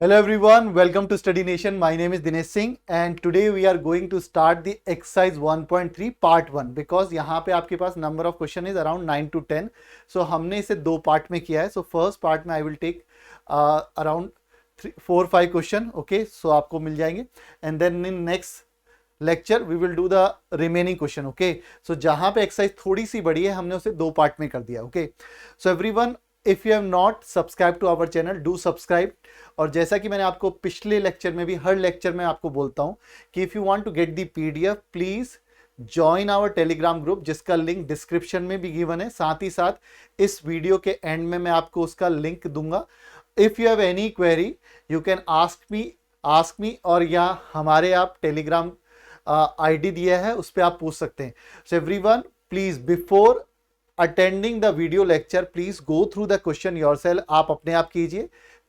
Hello everyone, welcome to Study Nation. My name is Dinesh Singh and today we are going to start the exercise 1.3 part 1 because यहाँ पे आपके पास number of question is around 9 to 10. So हमने इसे दो part में किया है. So first part में I will take around 4-5 question. Okay, so आपको मिल जाएंगे and then in next lecture we will do the remaining question. Okay, so जहां पे एक्सरसाइज थोड़ी सी बड़ी है हमने उसे दो पार्ट में कर दिया. Okay, so everyone if you have not subscribe to our channel do subscribe. और जैसा कि मैंने आपको पिछले लेक्चर में भी हर लेक्चर में आपको बोलता हूं कि if you want to get the PDF please join our Telegram group जिसका लिंक डिस्क्रिप्शन में भी गिवन है. साथ ही साथ इस वीडियो के एंड में मैं आपको उसका लिंक दूंगा. If you have any query you can ask me और या हमारे आप टेलीग्राम आईडी दिया है उस पर आप पूछ सकते हैं. So everyone please before attending the video lecture please go through the question yourself. आप अपने आप कीजिए,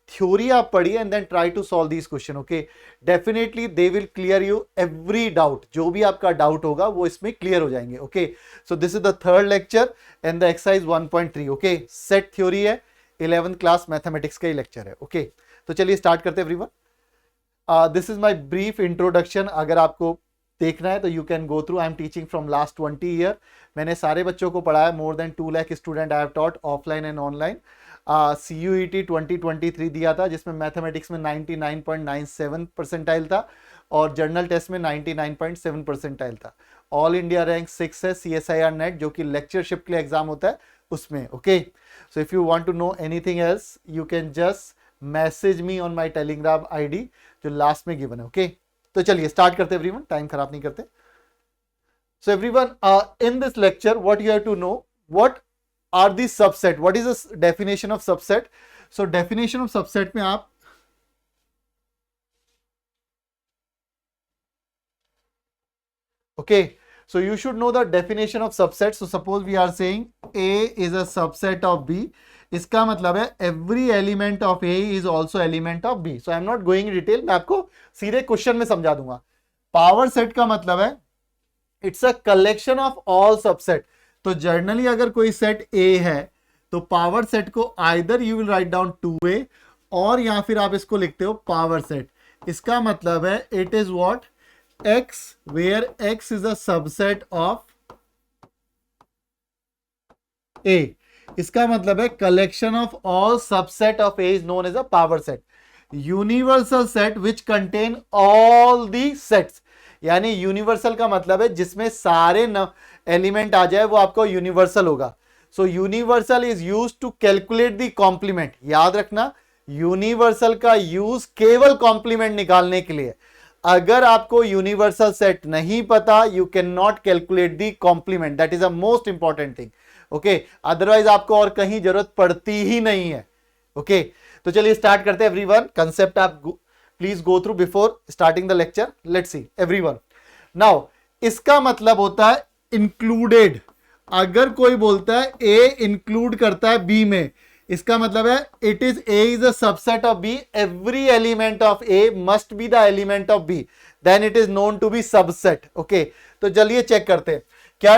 थ्योरी आप पढ़िए and then try to solve this question. Okay, definitely they will clear you every doubt. जो भी आपका डाउट होगा वो इसमें क्लियर हो जाएंगे. Okay, so this is the third lecture and the exercise 1.3. Okay, set theory है, 11th क्लास मैथमेटिक्स का ही लेक्चर है. ओके, तो चलिए स्टार्ट करते हैं everyone. This is my brief introduction. अगर आपको देखना है तो you can go through. I am teaching from last 20 year. मैंने सारे बच्चों को पढ़ाया. More than 2 lakh student I have taught offline and online. CUET 2023 दिया था जिसमें मैथमेटिक्स में 99.97 परसेंटाइल था और जर्नल टेस्ट में 99.7 परसेंटाइल था. ऑल इंडिया रैंक 6 है. CSIR नेट जो कि लेक्चरशिप के लिए एग्जाम होता है उसमें. Okay, so if you want to know anything else you can just message me on my Telegram ID जो लास्ट में गिवन है. ओके, तो चलिए स्टार्ट करते हैं एवरीवन, टाइम खराब नहीं करते. So everyone in this lecture what you have to know what are the subset. What is the definition of subset. So definition of subset में आप okay, so you should know the definition of subset. So suppose we are saying A is a subset of B. इसका मतलब है every element of A is also element of B. So I am not going in detail. मैं आपको सीधे question में समझा दूंगा. Power set का मतलब है it's a collection of all subset. तो जर्नली अगर कोई सेट A है तो पावर सेट को either you will write down 2A और या फिर आप इसको लिखते हो पावर सेट. इसका मतलब है it is what X where X is a subset of A. इसका मतलब है collection of all subset of A is known as a power set. Universal set which contain all the sets. यानी universal का मतलब है जिसमें सारे element आ जाए वो आपको यूनिवर्सल होगा. So universal is use to calculate the complement. याद रखना यूनिवर्सल का यूज केवल कॉम्प्लीमेंट निकालने के लिए. अगर आपको यूनिवर्सल सेट नहीं पता you can not calculate the complement. That is a most important thing. Okay, otherwise आपको और कहीं जरूरत पड़ती ही नहीं है. ओके, तो चलिए स्टार्ट करते हैं एवरीवन. कंसेप्ट आप please go through before starting the lecture. Let's see everyone. Now इसका मतलब होता है इंक्लूडेड. अगर कोई बोलता है ए इंक्लूड करता है बी में इसका मतलब है it is A is a subset of B. Every element of A must be the element of B. Then it is known to be subset. Okay, तो चलिए चेक करते हैं. क्या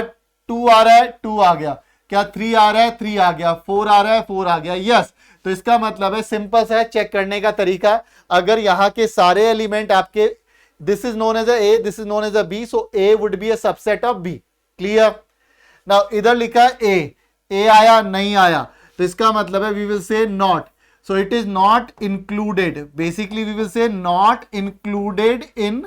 2 आ रहा है 2 आ गया. क्या 3 आ रहा है 3 आ गया. 4 आ रहा है 4 आ गया. यस, तो इसका मतलब है सिंपल सा है चेक करने का तरीका. अगर यहां के सारे एलिमेंट आपके this is known as A, this is known as B, so A would be a subset of B. Clear. Now इधर लिखा है A आया नहीं आया तो इसका मतलब है we will say not. So it is not included. Basically we will say not included in.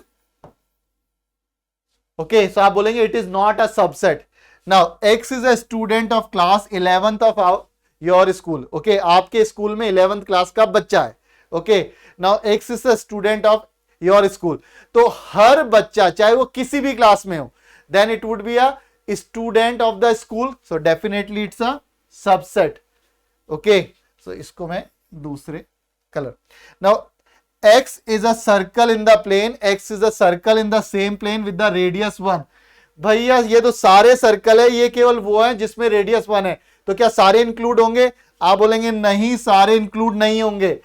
Okay, so आप बोलेंगे it is not a subset. Now X is a student of class 11th of your school. Okay, आपके school में 11th class का बच्चा है. Okay, now X is a student of your school. तो हर बच्चा चाहे वो किसी भी क्लास में हो then it would be a student of the school. So definitely it's a subset. Okay, so इसको मैं दूसरे colour. Now X is a circle in the plane. X is a circle in the same plane with the radius 1. भैया ये तो सारे circle है, ये केवल वो है जिसमें रेडियस 1 है. तो क्या सारे इंक्लूड होंगे. आप बोलेंगे नहीं सारे इंक्लूड नहीं होंगे.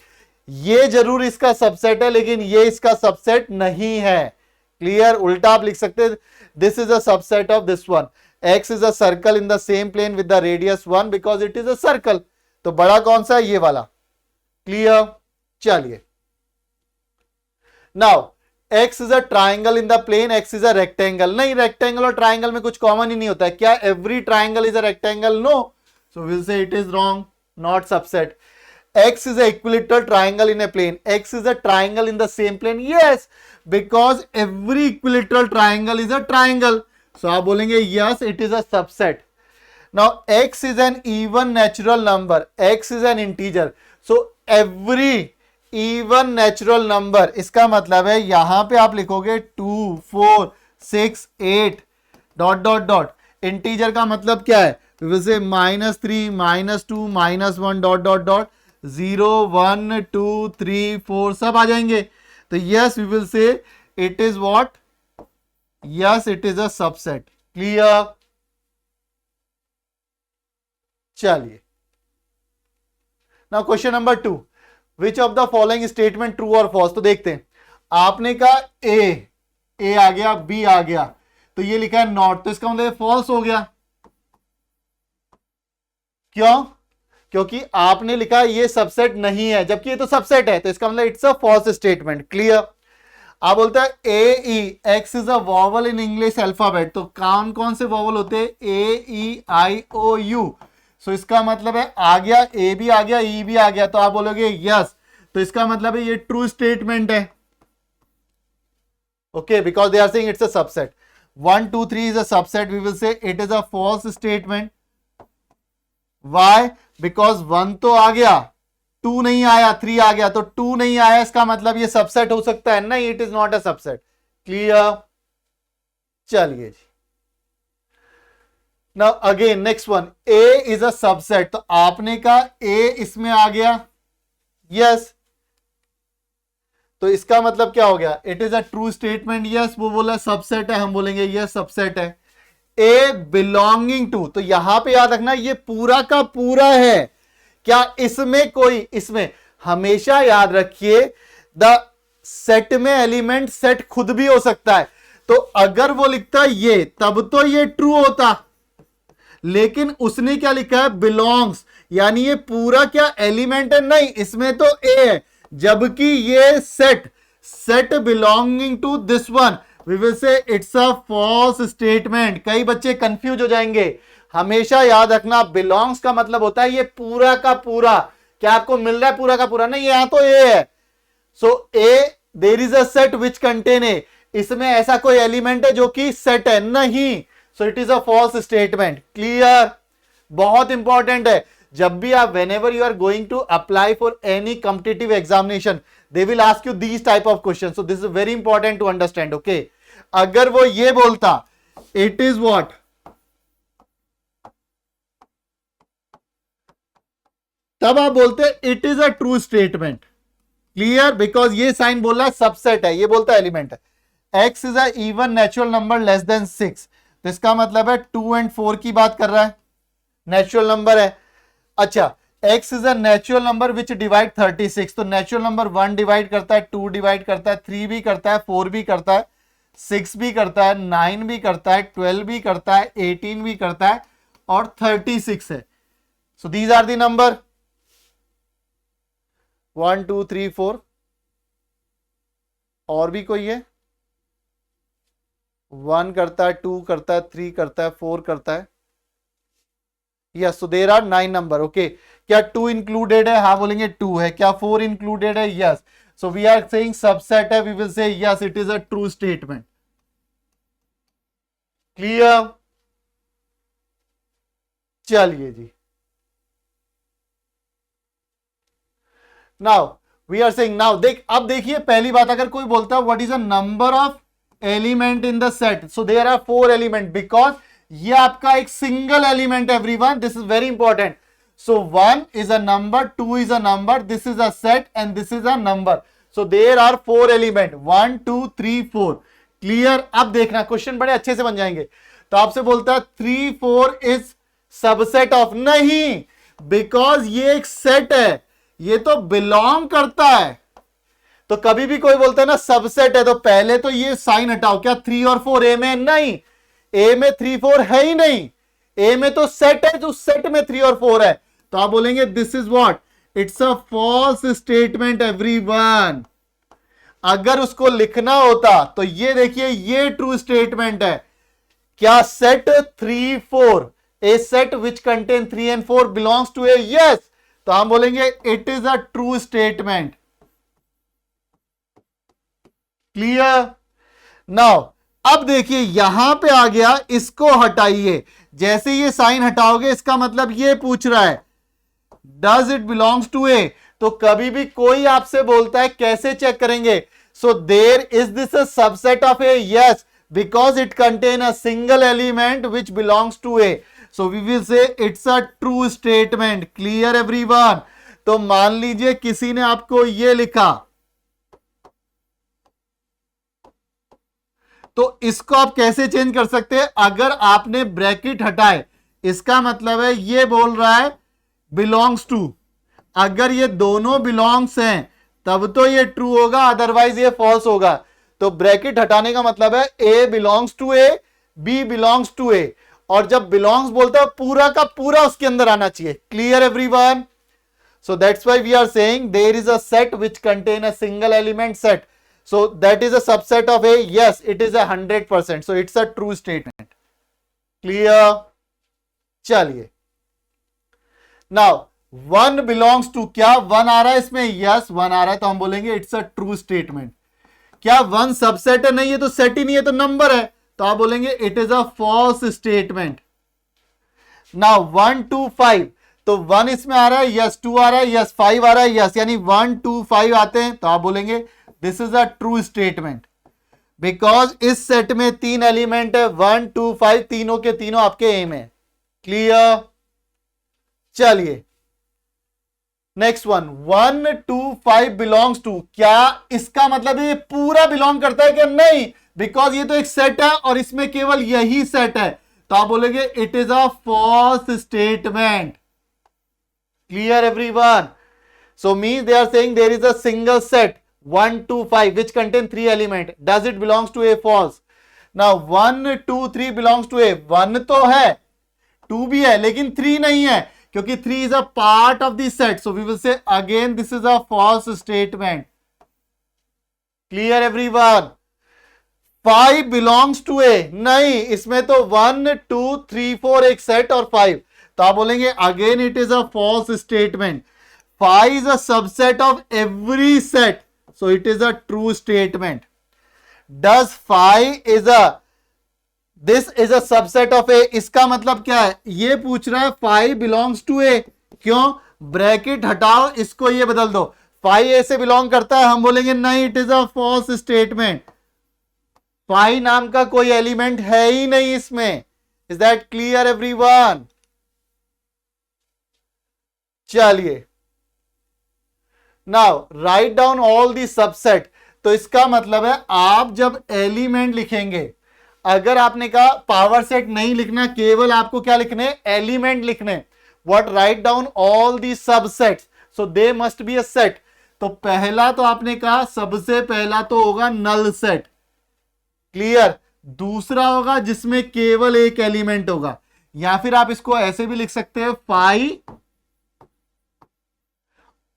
ये जरूर इसका सबसेट है लेकिन ये इसका सबसेट नहीं है. क्लियर. उल्टा आप लिख सकते हैं this is a subset of this one. X is a circle in the same plane with the radius 1 because it is a circle. तो बड़ा कौन सा है ये वाला. क्लियर. चलिए now x is a triangle in the plane, x is a rectangle. नहीं, rectangle और ट्राइंगल में कुछ कॉमन ही नहीं होता है। क्या every triangle is a rectangle? No, so will say it is wrong, not subset. x is a equilateral triangle in a plane, x is a triangle in the same plane, yes, because every equilateral triangle is a triangle, so आप बोलेंगे yes it is a subset. Now x is an even natural number, x is an integer, so every even natural number, इसका मतलब है यहां पे आप लिखोगे 2 4 6 8 dot dot dot. Integer का मतलब क्या है? we will say -3 -2 -1 dot dot dot 0 1 2 3 4 सब आ जाएंगे। तो yes we will say it is what, yes it is a subset. Clear? चलिए, now question number 2, which of the following statement true और फॉल्स? तो देखते हैं, आपने कहा ए आ गया, बी आ गया, तो ये लिखा है नॉट, तो इसका मतलब फॉल्स हो गया। क्यों? क्योंकि आपने लिखा ये सबसेट नहीं है, जबकि ये तो सबसेट है, तो इसका मतलब it's a false statement. Clear? आप बोलते हैं A E, X is a vowel in English alphabet, तो कौन कौन से वॉवल होते हैं? A E I O you. सो इसका मतलब है आ गया, ए भी आ गया, ई भी आ गया, तो आप बोलोगे यस, तो इसका मतलब है ये ट्रू स्टेटमेंट है। Okay, because they are saying it's a subset. 1 2 3 is a subset, we will say it is a false statement. Why? Because 1 तो आ गया, 2 नहीं आया, 3 आ गया, तो 2 नहीं आया, इसका मतलब ये सबसेट हो सकता है? नहीं, it is not a subset. Clear? चलिए जी, now again next one, A is a subset, तो आपने कहा ए इसमें आ गया, यस, तो इसका मतलब क्या हो गया? It is a true statement. Yes, वो बोला सबसेट है, हम बोलेंगे यस सबसेट है। ए बिलोंगिंग टू, तो यहां पे याद रखना ये पूरा का पूरा है। क्या इसमें कोई, इसमें हमेशा याद रखिए द सेट में एलिमेंट सेट खुद भी हो सकता है, तो अगर वो लिखता ये तब तो ये ट्रू होता, लेकिन उसने क्या लिखा है? बिलोंग्स, यानी ये पूरा क्या एलिमेंट है? नहीं, इसमें तो ए है, जबकि ये set belonging to this one, we will say it's a false statement. कई बच्चे कंफ्यूज हो जाएंगे, हमेशा याद रखना बिलोंग्स का मतलब होता है ये पूरा का पूरा। क्या आपको मिल रहा है पूरा का पूरा? नहीं, यहां तो ए है, so A there is a set which contain A, इसमें ऐसा कोई एलिमेंट है जो कि सेट है? नहीं, so it is a false statement. Clear? बहुत इंपॉर्टेंट है, जब भी आप whenever you are going to apply for any competitive examination, they will ask you these type of questions, so this is very important to understand. Okay, अगर वो ये बोलता it is what, तब आप बोलते it is a true statement. Clear? Because ये sign बोला subset है, ये बोलता एलिमेंट है। X is a even natural number less than 6, तो इसका मतलब है 2 और 4 की बात कर रहा है, नेचुरल नंबर है। अच्छा, x is a natural number which divide 36, तो नेचुरल नंबर 1 डिवाइड करता है, 2 डिवाइड करता है, 3 भी करता है, 4 भी करता है, 6 भी करता है, 9 भी करता है, 12 भी करता है, 18 भी करता है, और 36 है। So these are the number 1 2 3 4। और भी कोई है? 1 करता है, 2 करता है, 3 करता है, 4 करता है। Yes, so there are 9 number. Okay, क्या 2 इंक्लूडेड है? हाँ बोलेंगे 2 है। क्या 4 इंक्लूडेड है? Yes, so we are saying subset है, we will say yes it is a true statement. Clear? चलिए जी, now we are saying, now देख, अब देखिए पहली बात, अगर कोई बोलता है what is a number of element in the set, so there are 4 element, because ये आपका एक single element everyone, this is very important. So 1 is a number, 2 is a number, this is a set and this is a number, so there are 4 element, 1 2 3 4। Clear? अब देखना question बड़े अच्छे से बन जाएंगे। तो आपसे बोलता है 3 4 इज सबसेट ऑफ, नहीं, बिकॉज ये एक सेट है, ये तो बिलोंग करता है। तो कभी भी कोई बोलता है ना सबसेट है, तो पहले तो ये साइन हटाओ, क्या 3 और 4 ए में? नहीं, ए में 3 4 है ही नहीं, ए में तो सेट है, जो सेट में 3 और 4 है, तो आप बोलेंगे this is what, it's a false statement everyone. अगर उसको लिखना होता तो ये देखिए, ये ट्रू स्टेटमेंट है। क्या set 3 4, A set which contain 3 and 4 belongs to A, yes. तो हम बोलेंगे it is a true statement. Clear. Now अब देखिए यहां पे आ गया, इसको हटाइए। जैसे ये साइन हटाओगे इसका मतलब ये पूछ रहा है डज इट बिलोंग्स टू ए। तो कभी भी कोई आपसे बोलता है कैसे चेक करेंगे? So there is this a subset of A, yes, because it contain a single element which belongs to A. So we will say it's a true statement. Clear everyone. तो मान लीजिए किसी ने आपको ये लिखा, तो इसको आप कैसे चेंज कर सकते हैं? अगर आपने ब्रैकेट हटाए, इसका मतलब है ये बोल रहा है बिलोंग्स टू। अगर ये दोनों बिलोंग्स हैं तब तो ये ट्रू होगा, अदरवाइज ये फॉल्स होगा। तो ब्रैकेट हटाने का मतलब है A belongs to A, B belongs to A. और जब बिलोंग्स बोलता है पूरा का पूरा उसके अंदर आना चाहिए। Clear everyone. So that's why we are saying there is a set which contain a single element set, so that is a subset of a, yes it is a 100%, so it's a true statement. Clear. चलिए now 1 belongs to, क्या 1 आ रहा है इसमें? yes 1 आ रहा है, तो हम बोलेंगे it's a true statement. क्या 1 सबसेट है? नहीं, ये तो सेट ही नहीं है, तो नंबर है, तो आप बोलेंगे it is a false statement. now 1 2 5, तो 1 इसमें आ रहा है, yes 2 आ रहा है, yes 5 आ रहा है, yes, यानी 1 2 5 आते हैं, तो आप बोलेंगे this is a true statement. Because इस सेट में 3 एलिमेंट है, 1 2 5, तीनों के तीनों आपके ए में। क्लियर। चलिए नेक्स्ट वन, 1 2 5 बिलोंग्स टू। क्या इसका मतलब ये पूरा बिलोंग करता है क्या? नहीं, बिकॉज ये तो एक सेट है और इसमें केवल यही सेट है, तो आप बोलेंगे it is a false statement. Clear everyone. So means they are saying there is a single set 1 2 5 which contain 3 element, does it belongs to a? false. now 1 2 3 belongs to a, 1 तो है, 2 भी है, लेकिन 3 नहीं है, क्योंकि 3 is a part of the set, so we will say again this is a false statement. clear everyone. 5 belongs to a, नहीं, इसमें तो 1 2 3 4 एक सेट और 5, तो आप बोलेंगे again it is a false statement. 5 is a subset of every set, so it is a true statement. does 5 is a, this is a subset of a, इसका मतलब क्या है? ये पूछ रहा है 5 belongs to a, क्यों? ब्रैकेट हटाओ, इसको ये बदल दो, 5 a से बिलोंग करता है, हम बोलेंगे नहीं, it is a false statement. 5 नाम का कोई एलिमेंट है ही नहीं इसमें। Is that clear everyone? चलिए now write down all the subset. तो इसका मतलब है आप जब एलिमेंट लिखेंगे, अगर आपने कहा पावर सेट नहीं लिखना, केवल आपको क्या लिखने? एलिमेंट लिखने। What? Right down all the subsets, so they must be a set. तो पहला तो आपने कहा सबसे पहला तो होगा नल सेट। क्लियर। दूसरा होगा जिसमें केवल एक एलिमेंट होगा, या फिर आप इसको ऐसे भी लिख सकते हैं 5,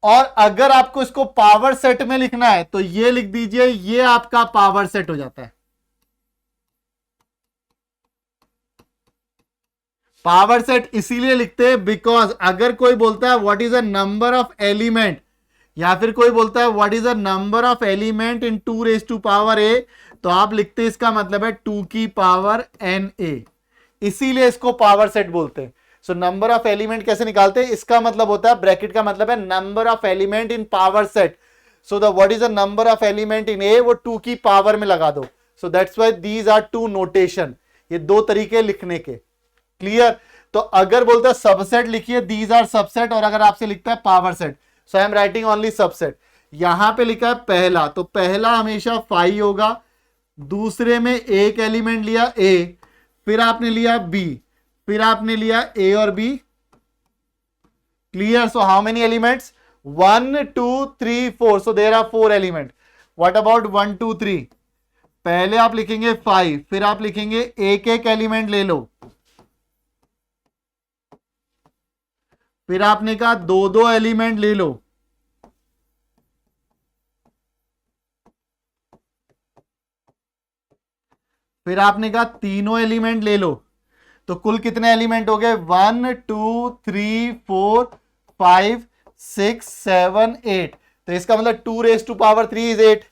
और अगर आपको इसको पावर सेट में लिखना है तो ये लिख दीजिए, ये आपका पावर सेट हो जाता है। पावर सेट इसीलिए लिखते हैं बिकॉज अगर कोई बोलता है what is a number of element, या फिर कोई बोलता है what is a number of element in 2 raised to power a, तो आप लिखते हैं इसका मतलब है 2 की पावर na, इसीलिए इसको पावर सेट बोलते हैं। सो नंबर ऑफ एलिमेंट कैसे निकालते हैं? इसका मतलब होता है, ब्रैकेट का मतलब है number of element in power set. So the what is the number of element in A, वो 2 की पावर में लगा दो। So that's why these are 2 notation, ये 2 तरीके लिखने के। क्लियर। तो अगर बोलता है सबसेट लिखिए, दीज आर सबसेट, और अगर आपसे लिखता है power set, so I am writing only subset. यहां पे लिखा है पहला, तो पहला हमेशा 5 होगा। दूसरे में एक एलिमेंट लिया ए, फिर आपने लिया बी, फिर आपने लिया ए और B. Clear. So how many elements? 1 2 3 4, so there are 4 element. What about 1 2 3? पहले आप लिखेंगे 5, फिर आप लिखेंगे एक एक एलिमेंट ले लो, फिर आपने कहा 2 2 एलिमेंट ले लो, फिर आपने कहा तीनों एलिमेंट ले लो, तो कुल कितने एलिमेंट हो गए 1 2 3 4 5 6 7 8। तो इसका मतलब 2 raised to power 3 is 8।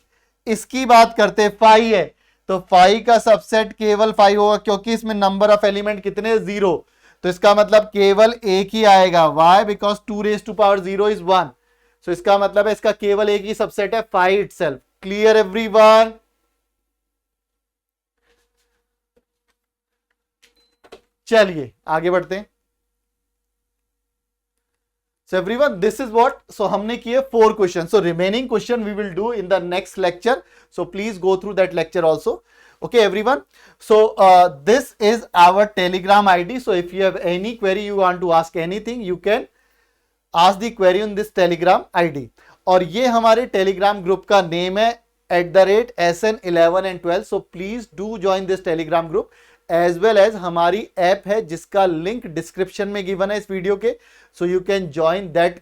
इसकी बात करते 5 है, तो 5 का सबसेट केवल 5 होगा क्योंकि इसमें नंबर ऑफ एलिमेंट कितने 0। तो इसका मतलब केवल एक ही आएगा, why because 2 raised to power 0 is 1। सो इसका मतलब है इसका केवल एक ही सबसेट है 5 itself। Clear everyone? चलिए आगे बढ़ते हैं। So everyone, this is what, so हमने किए 4 questions, so remaining question we will do in the next lecture, so please go through that lecture also. Okay everyone, so this is our Telegram ID, so if you have any query, you want to ask anything, you can ask the query on this Telegram ID। और ये हमारे Telegram group का name है @SN11 and 12, so please do join this Telegram group as well as हमारी app है जिसका link description में given है इस वीडियो के, so you can join that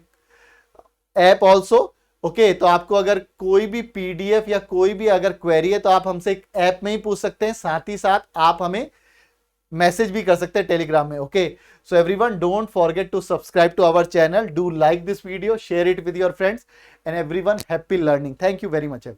app also. Okay, तो आपको अगर कोई भी पीडीएफ या कोई भी अगर क्वेरी है तो आप हमसे ऐप में ही पूछ सकते हैं, साथ ही साथ आप हमें मैसेज भी कर सकते हैं टेलीग्राम में। Okay, so everyone don't forget to subscribe to our channel, do like this video, share it with your friends and everyone happy learning. Thank you very much.